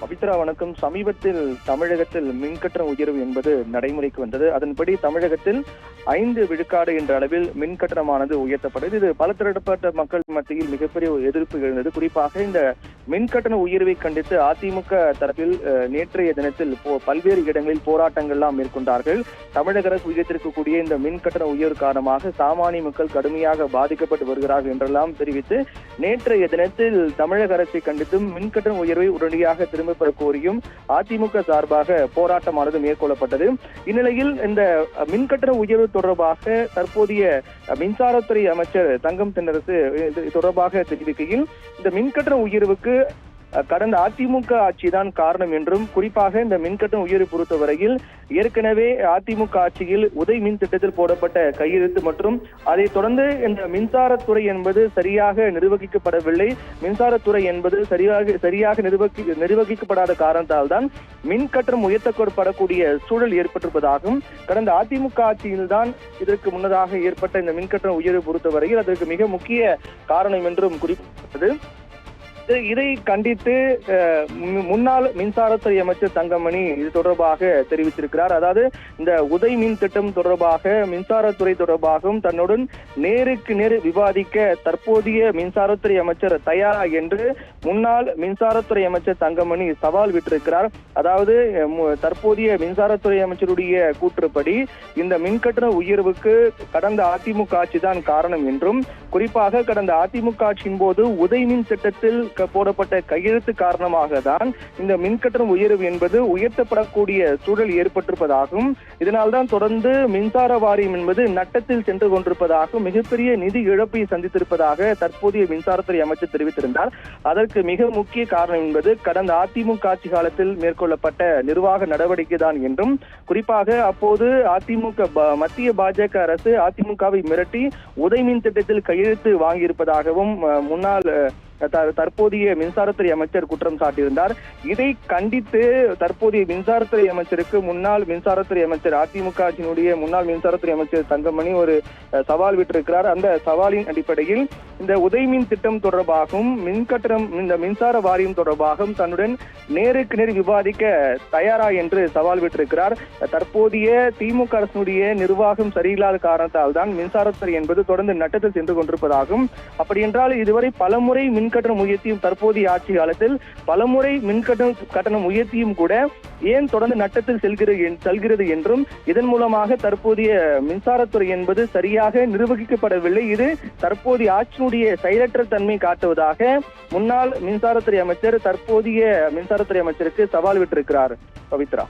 பவித்ரா வணக்கம். சமீபத்தில் தமிழகத்தில் மின்கட்டண உயர்வு என்பது நடைமுறைக்கு வந்தது. அதன்படி தமிழகத்தில் 5 விழுக்காடு என்ற அளவில் மின்கட்டணமானது உயர்த்தப்பட்டது. இது பல தரப்பட்ட மக்கள் மத்தியில் மிகப்பெரிய எதிர்ப்பு எழுந்தது. குறிப்பாக இந்த மின்கட்டண உயர்வை கண்டித்து அதிமுக தரப்பில் நேற்றைய தினத்தில் பல்வேறு இடங்களில் போராட்டங்கள்லாம் மேற்கொண்டார்கள். தமிழக அரசு உயர்த்திருக்கக்கூடிய இந்த மின்கட்டண உயர்வு காரணமாக சாமானிய மக்கள் கடுமையாக பாதிக்கப்பட்டு வருகிறார்கள் என்றெல்லாம் தெரிவித்து நேற்றைய தினத்தில் தமிழக அரசை கண்டித்தும் மின்கட்டண உயர்வை உடனடியாக திரும்ப பெற கோரியும் அதிமுக சார்பாக போராட்டமானது மேற்கொள்ளப்பட்டது. இந்நிலையில் இந்த மின்கட்டண உயர்வு தொடர்பாக தற்போதைய மின்சாரத்துறை அமைச்சர் தங்கம் தென்னரசு தொடர்பாக தெரிவிக்கையில், இந்த மின்கட்டண உயர்வுக்கு கடந்த அதிமுக ஆட்சிதான் காரணம் என்றும், குறிப்பாக இந்த மின்கட்டண உயர்வு பொறுத்தவரையில் ஏற்கனவே அதிமுக ஆட்சியில் உதய் மின் திட்டத்தில் போடப்பட்ட கையெழுத்து மற்றும் அதைத் தொடர்ந்து இந்த மின்சாரத்துறை என்பது சரியாக நிர்வகிக்கப்படவில்லை. மின்சாரத்துறை என்பது சரியாக நிர்வகிக்கப்படாத காரணத்தால் தான் மின் கட்டணம் உயர்த்தப்படக்கூடிய சூழல் ஏற்பட்டிருப்பதாகவும், கடந்த அதிமுக ஆட்சியில்தான் இதற்கு முன்னதாக ஏற்பட்ட இந்த மின்கட்டண உயர்வு பொறுத்தவரையில் அதற்கு மிக முக்கிய காரணம் என்றும் குறிப்பிட்டது. இதை கண்டித்து முன்னாள் மின்சாரத்துறை அமைச்சர் தங்கமணி இது தொடர்பாக தெரிவித்திருக்கிறார். அதாவது இந்த உதய் மின் திட்டம் தொடர்பாக மின்சாரத்துறை தொடர்பாகவும் தன்னுடன் நேருக்கு நேர் விவாதிக்க தற்போதைய மின்சாரத்துறை அமைச்சர் தயாரா என்று முன்னாள் மின்சாரத்துறை அமைச்சர் தங்கமணி சவால் விட்டிருக்கிறார். அதாவது தற்போதைய மின்சாரத்துறை அமைச்சருடைய கூற்றுப்படி இந்த மின்கட்டண உயர்வுக்கு கடந்த அதிமுக ஆட்சி தான் காரணம் என்றும், குறிப்பாக கடந்த அதிமுக ஆட்சியின் போது உதய் மின் திட்டத்தில் போடப்பட்ட கையெழுத்து காரணமாக தான் இந்த மின்கட்டண உயர்வு என்பது உயர்த்தப்படக்கூடிய சூழல் ஏற்பட்டிருப்பதாகவும், இதனால்தான் தொடர்ந்து மின்சார வாரியம் என்பது நட்டத்தில் சென்று கொண்டிருப்பதாகவும், மிகப்பெரிய நிதி இழப்பை சந்தித்திருப்பதாக தற்போதைய மின்சாரத்துறை அமைச்சர் தெரிவித்திருந்தார். அதற்கு மிக முக்கிய காரணம் என்பது கடந்த அதிமுக ஆட்சி காலத்தில் மேற்கொள்ளப்பட்ட நிர்வாக நடவடிக்கை தான் என்றும், குறிப்பாக அப்போது அதிமுக மத்திய பாஜக அரசு அதிமுகவை மிரட்டி உதய் மின் திட்டத்தில் கையெழுத்து வாங்கியிருப்பதாகவும் முன்னாள் தற்போதைய மின்சாரத்துறை அமைச்சர் குற்றம் சாட்டியிருந்தார். இதை கண்டித்து தற்போதைய மின்சாரத்துறை அமைச்சருக்கு முன்னாள் மின்சாரத்துறை அமைச்சர் அதிமுக ஆட்சியினுடைய முன்னாள் மின்சாரத்துறை அமைச்சர் தங்கமணி ஒரு சவால் விட்டிருக்கிறார். அந்த சவாலின் அடிப்படையில் இந்த உதய் மின் திட்டம் தொடர்பாகவும் மின்கட்டணம் இந்த மின்சார வாரியம் தொடர்பாகவும் தன்னுடன் நேருக்கு நேர் விவாதிக்க தயாரா என்று சவால் விட்டிருக்கிறார். தற்போதைய திமுக அரசினுடைய நிர்வாகம் சரியில்லாத காரணத்தால் தான் மின்சாரத்துறை என்பது தொடர்ந்து நட்டத்தில் சென்று கொண்டிருப்பதாகவும், அப்படி என்றால் இதுவரை பலமுறை மின்கட்டணம் உயர்த்தியும் தற்போதைய ஆட்சி காலத்தில் பலமுறை மின்கட்டணம் உயர்த்தியும் கூட ஏன் தொடர்ந்து நட்டத்தில் செல்கிறது என்றும், இதன் மூலமாக தற்போதைய மின்சாரத்துறை என்பது சரியாக நிர்வகிக்கப்படவில்லை, இது தற்போதைய ஆட்சியினுடைய செயலற்ற தன்மை காட்டுவதாக முன்னாள் மின்சாரத்துறை அமைச்சர் தற்போதைய மின்சாரத்துறை அமைச்சருக்கு சவால் விட்டிருக்கிறார். பவித்ரா.